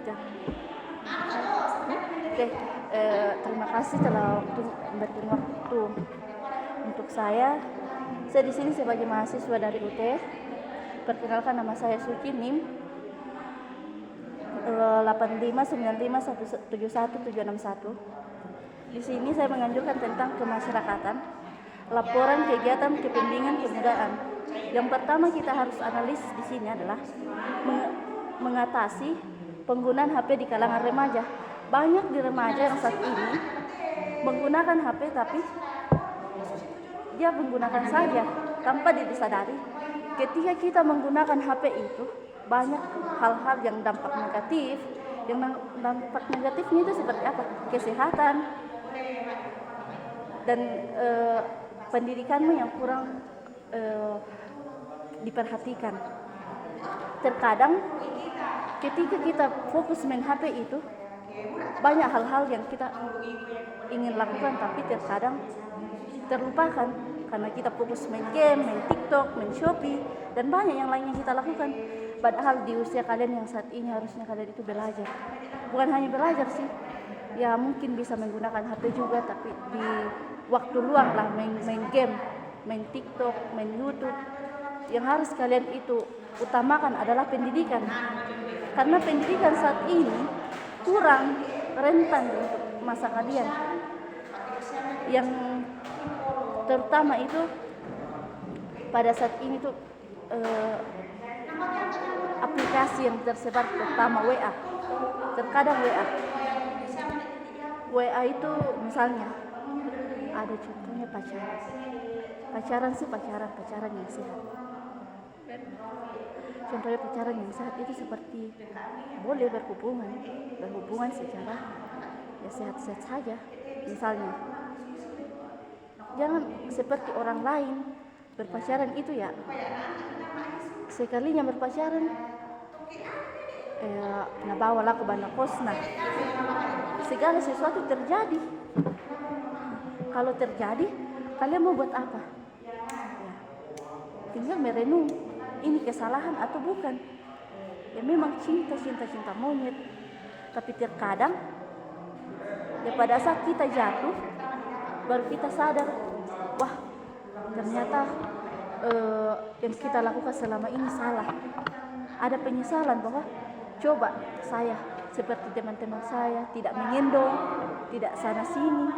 Ya. Oke, terima kasih telah memberikan waktu untuk saya. Saya di sini sebagai mahasiswa dari UT. Perkenalkan, nama saya Suci, NIM 859517161. Di sini saya menganjurkan tentang kemasyarakatan, laporan kegiatan kepembimbingan kemudaan. Yang pertama kita harus analisis di sini adalah mengatasi penggunaan HP di kalangan remaja. Banyak di remaja yang saat ini menggunakan HP tapi dia menggunakan saja tanpa disadari. Ketika kita menggunakan HP itu, banyak hal-hal yang dampak negatif. Yang dampak negatifnya itu seperti apa? Kesehatan dan pendidikanmu yang kurang diperhatikan. Terkadang ketika kita fokus main HP itu, banyak hal-hal yang kita ingin lakukan tapi terkadang terlupakan karena kita fokus main game, main TikTok, main Shopee, dan banyak yang lainnya kita lakukan. Padahal di usia kalian yang saat ini harusnya kalian itu belajar. Bukan hanya belajar sih, ya mungkin bisa menggunakan HP juga, tapi di waktu luang lah main game, main TikTok, main YouTube. Yang harus kalian itu utamakan adalah pendidikan. Karena pendidikan saat ini kurang rentan untuk masa kalian. Yang terutama itu pada saat ini tuh aplikasi yang tersebar pertama WA. Terkadang WA itu misalnya ada contohnya pacaran yang sehat. Contohnya pacaran yang sehat itu seperti boleh berhubungan secara ya sehat-sehat saja. Misalnya jangan seperti orang lain berpacaran itu ya sekalinya berpacaran nabawa laku bana kosna, segala sesuatu terjadi. Kalau terjadi kalian mau buat apa? Ya, tinggal merenung ini kesalahan atau bukan. Ya memang cinta monyet, tapi terkadang ya pada saat kita jatuh baru kita sadar, wah ternyata yang kita lakukan selama ini salah. Ada penyesalan bahwa coba saya seperti teman-teman saya tidak mengendong, tidak sana sini.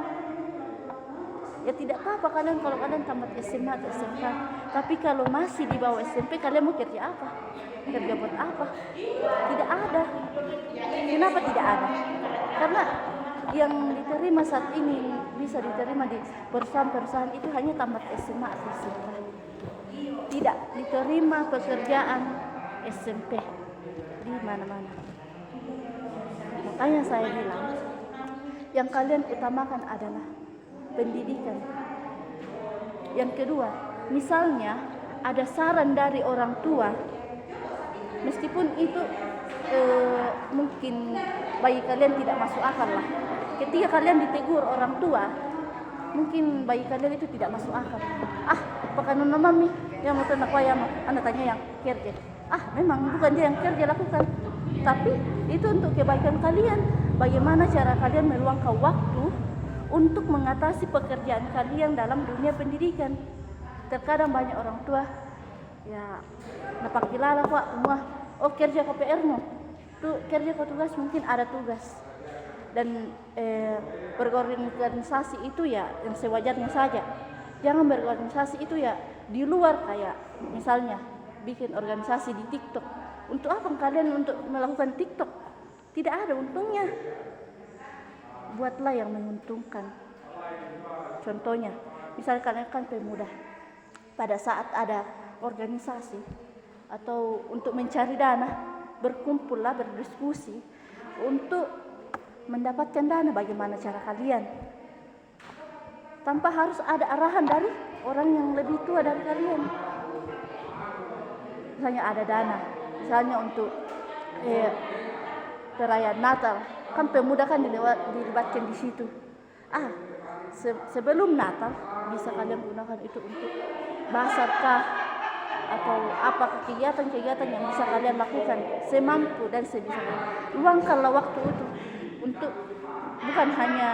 Ya tidak apa-apa kalian kalau kalian tamat SMA atau SMK, tapi kalau masih di bawah SMP kalian mau kerja apa? Kerja buat apa? Tidak ada. Kenapa tidak ada? Karena yang diterima saat ini bisa diterima di perusahaan-perusahaan itu hanya tamat SMA atau SMK. Tidak diterima pekerjaan SMP di mana-mana. Makanya saya bilang yang kalian utamakan adalah pendidikan. Yang kedua, misalnya ada saran dari orang tua, meskipun itu mungkin bagi kalian tidak masuk akal lah. Ketika kalian ditegur orang tua, mungkin bagi kalian itu tidak masuk akal. Pakai mami yang mau tanya anda tanya yang kerja. Memang bukan dia yang kerja lakukan, tapi itu untuk kebaikan kalian. Bagaimana cara kalian meluangkan waktu untuk mengatasi pekerjaan kalian dalam dunia pendidikan. Terkadang banyak orang tua ya napak kilala kok semua kerja ke PR-mu tuh, kerja ke tugas, mungkin ada tugas dan berorganisasi itu ya yang sewajarnya saja. Jangan berorganisasi itu ya di luar, kayak misalnya bikin organisasi di TikTok. Untuk apa kalian untuk melakukan TikTok? Tidak ada untungnya. Buatlah yang menguntungkan. Contohnya, misalnya kalian kan pemuda, pada saat ada organisasi atau untuk mencari dana, berkumpullah, berdiskusi untuk mendapatkan dana. Bagaimana cara kalian? Tanpa harus ada arahan dari orang yang lebih tua dari kalian. Misalnya ada dana, misalnya untuk perayaan Natal, kan pemuda kan dilibatkan di situ. Sebelum Natal bisa kalian gunakan itu untuk basar kah, atau apa kegiatan-kegiatan yang bisa kalian lakukan semampu dan sebisa. Luangkanlah waktu itu untuk bukan hanya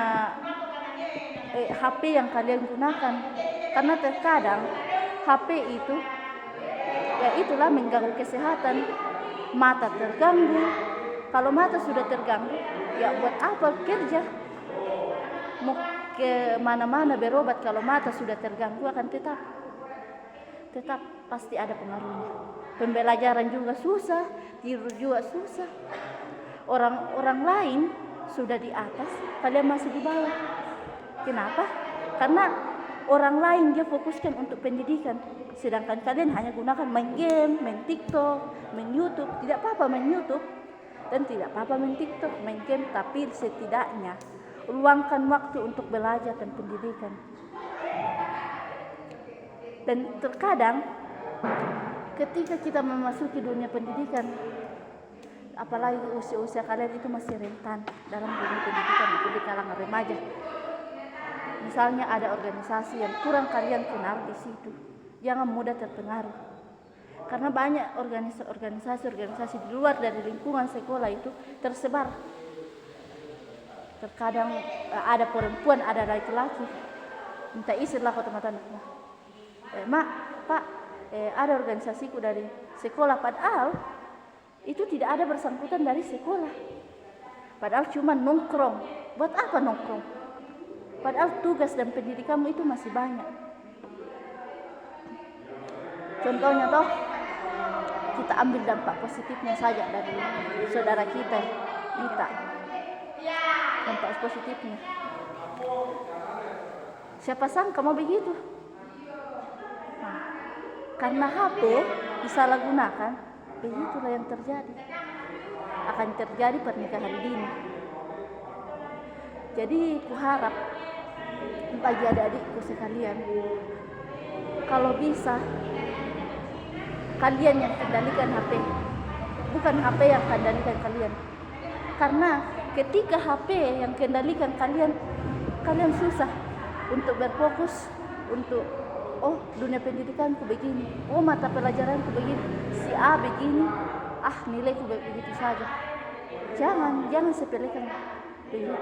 HP yang kalian gunakan, karena terkadang HP itu ya itulah mengganggu kesehatan, mata terganggu. Kalau mata sudah terganggu, ya buat apa kerja? Mau ke mana-mana berobat kalau mata sudah terganggu akan tetap pasti ada pengaruhnya. Pembelajaran juga susah, tidur juga susah. Orang lain sudah di atas, kalian masih di bawah. Kenapa? Karena orang lain dia fokuskan untuk pendidikan, sedangkan kalian hanya gunakan main game, main TikTok, main YouTube. Tidak apa-apa main YouTube dan tidak apa-apa main TikTok, main game, tapi setidaknya luangkan waktu untuk belajar dan pendidikan. Dan terkadang ketika kita memasuki dunia pendidikan, apalagi usia kalian itu masih rentan dalam dunia pendidikan, itu di kalangan remaja. Misalnya ada organisasi yang kurang kalian kenal di situ, jangan mudah terpengaruh. Karena banyak organisasi di luar dari lingkungan sekolah itu tersebar. Terkadang ada perempuan, ada laki-laki, minta izin lah ke teman-teman. Mak, Pak, ada organisasiku dari sekolah, padahal itu tidak ada bersangkutan dari sekolah. Padahal cuma nongkrong. Buat apa nongkrong? Padahal tugas dan pendidikanmu itu masih banyak. Contohnya toh, kita ambil dampak positifnya saja dari saudara kita, Ita. Dampak positifnya. Siapa sangka mau begitu? Nah, karena HP disalahgunakan, begitulah yang terjadi. Akan terjadi pernikahan dini. Jadi kuharap bagi adik-adikku sekalian, kalau bisa kalian yang kendalikan HP, bukan HP yang kendalikan kalian. Karena ketika HP yang kendalikan kalian susah untuk berfokus untuk dunia pendidikanku begini, mata pelajaranku begini, si A begini, nilaiku begitu saja. Jangan sepelekan begitu.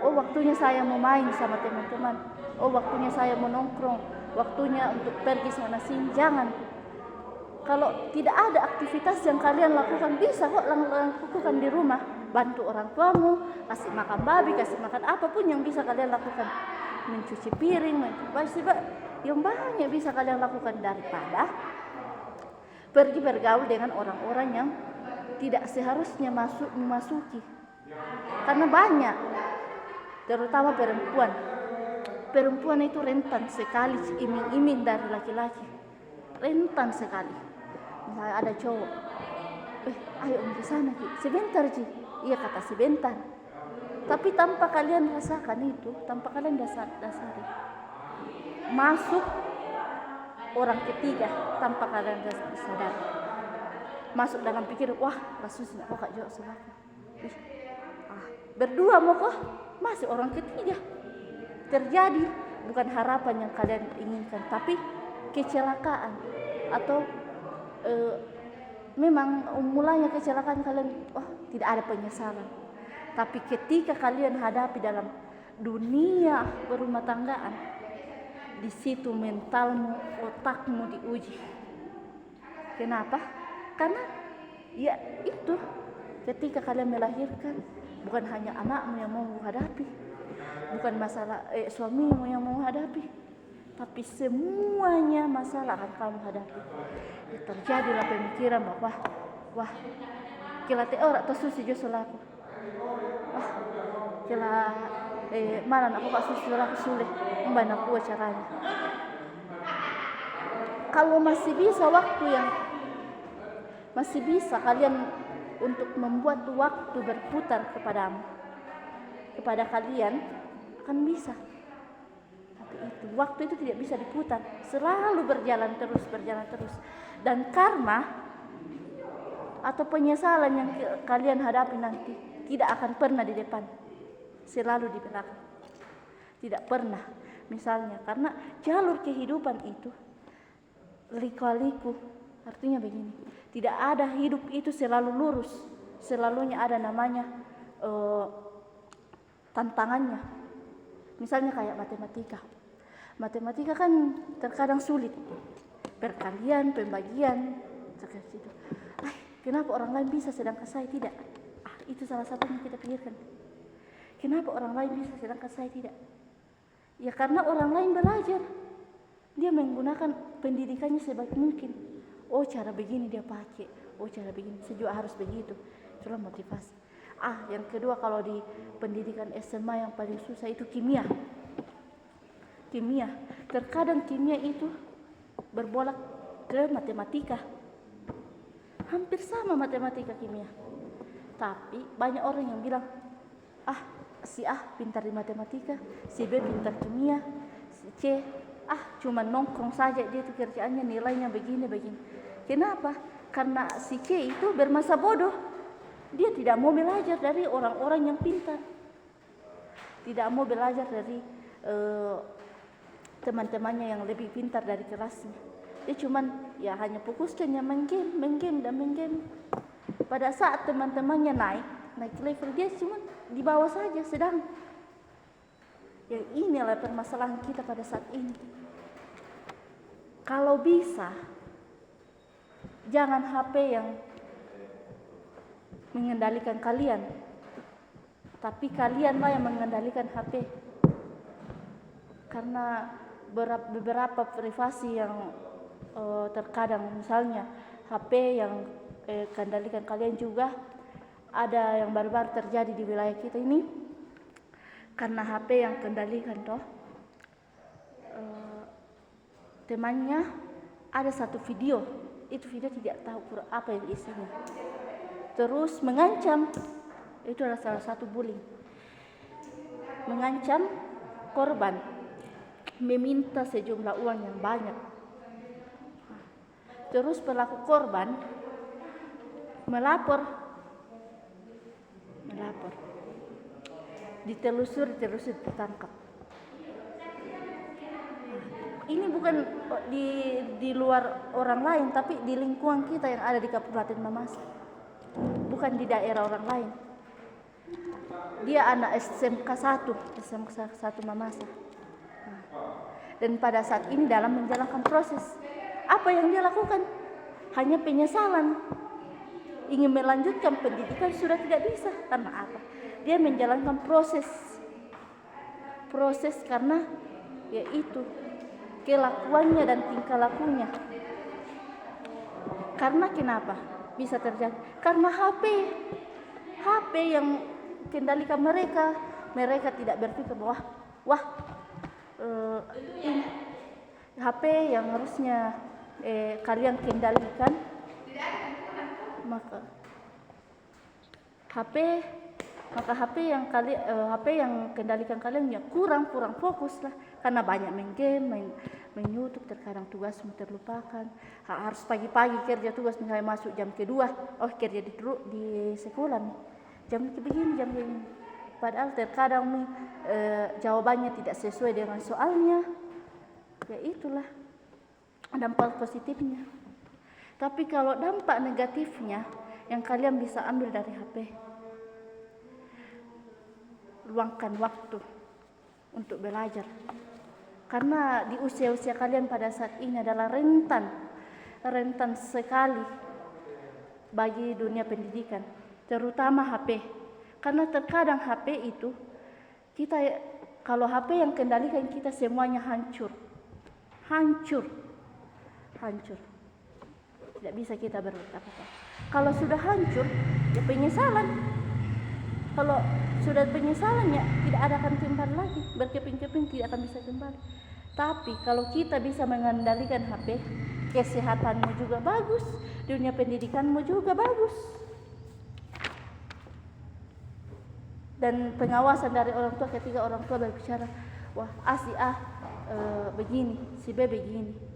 Waktunya saya mau main sama teman-teman, waktunya saya mau nongkrong, waktunya untuk pergi sana sini. Jangan. Kalau tidak ada aktivitas yang kalian lakukan, bisa kok lakukan di rumah. Bantu orang tuamu, kasih makan babi, kasih makan apapun yang bisa kalian lakukan. Mencuci piring, yang banyak bisa kalian lakukan daripada pergi bergaul dengan orang-orang yang tidak seharusnya memasuki. Karena banyak, terutama perempuan itu rentan sekali iming-iming dari laki-laki, rentan sekali. Misalnya ada cowok, ayo ke sana Ki, sebentar Ji. Iya kata sebentar, tapi tanpa kalian rasakan itu, tanpa kalian dasari, masuk orang ketiga tanpa kalian sadar, masuk dalam pikiran, wah kasusnya kok jauh sebabnya, berdua mau kok masih orang ketiga. Terjadi bukan harapan yang kalian inginkan, tapi kecelakaan atau memang mulanya kecelakaan kalian, tidak ada penyesalan. Tapi ketika kalian hadapi dalam dunia berumah tanggaan, di situ mentalmu, otakmu diuji. Kenapa? Karena ya itu, ketika kalian melahirkan, bukan hanya anakmu yang mau menghadapi, bukan masalah suamimu yang mau menghadapi, tapi semuanya masalah akan kamu hadapi. Terjadilah pemikiran bahwa wah kila orang tersusi jo solaku, kila mana aku pak susi solaku sulit mbak aku caranya. Kalau masih bisa masih bisa kalian untuk membuat waktu berputar kepada kalian, akan bisa. Tapi waktu itu tidak bisa diputar, selalu berjalan terus. Dan karma atau penyesalan yang kalian hadapi nanti tidak akan pernah di depan, selalu di belakang. Tidak pernah. Misalnya karena jalur kehidupan itu liku-liku. Artinya begini, tidak ada hidup itu selalu lurus, selalunya ada namanya tantangannya. Misalnya kayak matematika kan terkadang sulit, perkalian, pembagian, seperti itu. Kenapa orang lain bisa sedangkan saya tidak? Itu salah satu yang kita pikirkan. Kenapa orang lain bisa sedangkan saya tidak? Ya karena orang lain belajar, dia menggunakan pendidikannya sebaik mungkin. Oh cara begini dia pakai, oh cara begini, saya juga harus begitu. Itulah motivasi. Yang kedua, kalau di pendidikan SMA yang paling susah itu kimia. Terkadang kimia itu berbolak ke matematika. Hampir sama matematika kimia. Tapi banyak orang yang bilang, si A pintar di matematika, si B pintar kimia, si C cuma nongkrong saja, dia itu kerjaannya nilainya begini. Kenapa? Karena si C itu bermasa bodoh. Dia tidak mau belajar dari orang-orang yang pintar. Tidak mau belajar dari teman-temannya yang lebih pintar dari kelasnya. Dia cuman hanya fokusnya main game. Pada saat teman-temannya naik level, dia cuma di bawah saja, sedang. Yang inilah permasalahan kita pada saat ini. Kalau bisa, jangan HP yang mengendalikan kalian, tapi kalianlah yang mengendalikan HP. Karena beberapa privasi yang terkadang, misalnya HP yang kendalikan kalian, juga ada yang baru-baru terjadi di wilayah kita ini. Karena HP yang kendalikan temannya ada satu video, itu video tidak tahu apa yang isinya, terus mengancam. Itu adalah salah satu bullying, mengancam korban, meminta sejumlah uang yang banyak. Terus pelaku korban melapor, ditelusuri tertangkap. Ini bukan di luar orang lain, tapi di lingkungan kita yang ada di Kabupaten Mamasa, bukan di daerah orang lain. Dia anak SMK 1 Mamasa. Dan pada saat ini dalam menjalankan proses, apa yang dia lakukan? Hanya penyesalan. Ingin melanjutkan pendidikan sudah tidak bisa. Karena apa? Dia menjalankan proses karena yaitu kelakuannya dan tingkah lakunya. Karena kenapa bisa terjadi? Karena HP yang kendalikan mereka tidak berpikir bahwa ini HP yang harusnya kalian kendalikan, maka HP yang kendalikan kalian kurang fokus lah, karena banyak main game, main YouTube. Terkadang tugasmu terlupakan. Harus pagi-pagi kerja tugas, misalnya masuk jam kedua, kerja di sekolah nih, jam begini. Padahal terkadang jawabannya tidak sesuai dengan soalnya. Ya itulah dampak positifnya. Tapi kalau dampak negatifnya yang kalian bisa ambil dari HP, luangkan waktu untuk belajar. Karena di usia-usia kalian pada saat ini adalah rentan sekali bagi dunia pendidikan, terutama HP. Karena terkadang HP itu kalau HP yang kendalikan kita, semuanya hancur. Tidak bisa kita berbuat apa-apa. Kalau sudah hancur, ya penyesalan. Kalau sudah penyesalan, ya tidak ada akan kembali lagi. Berkeping-keping tidak akan bisa kembali. Tapi kalau kita bisa mengendalikan HP, kesehatanmu juga bagus, dunia pendidikanmu juga bagus. Dan pengawasan dari orang tua, ketika orang tua berbicara, si A begini, si B begini.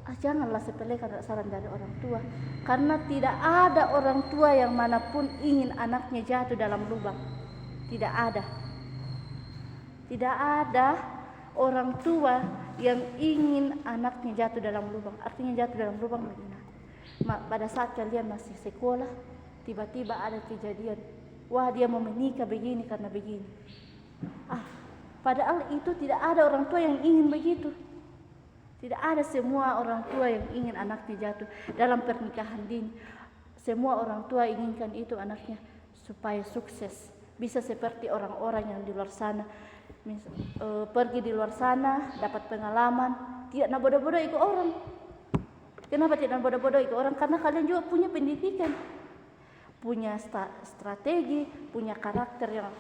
Janganlah sepelekan saran dari orang tua, karena tidak ada orang tua yang manapun ingin anaknya jatuh dalam lubang. Tidak ada orang tua yang ingin anaknya jatuh dalam lubang. Artinya jatuh dalam lubang begini. Pada saat kalian masih sekolah, tiba-tiba ada kejadian, wah dia mau menikah begini karena begini. Padahal itu tidak ada orang tua yang ingin begitu. Tidak ada semua orang tua yang ingin anaknya jatuh dalam pernikahan dini. Semua orang tua inginkan itu anaknya supaya sukses, bisa seperti orang-orang yang di luar sana, pergi di luar sana dapat pengalaman, tidak nak bodoh-bodoh ikut orang. Kenapa tidak bodoh-bodoh ikut orang? Karena kalian juga punya pendidikan, punya strategi, punya karakter yang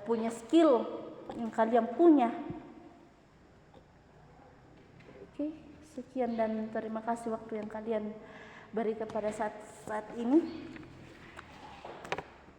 punya skill yang kalian punya. Oke, sekian dan terima kasih waktu yang kalian beri kepada saat ini.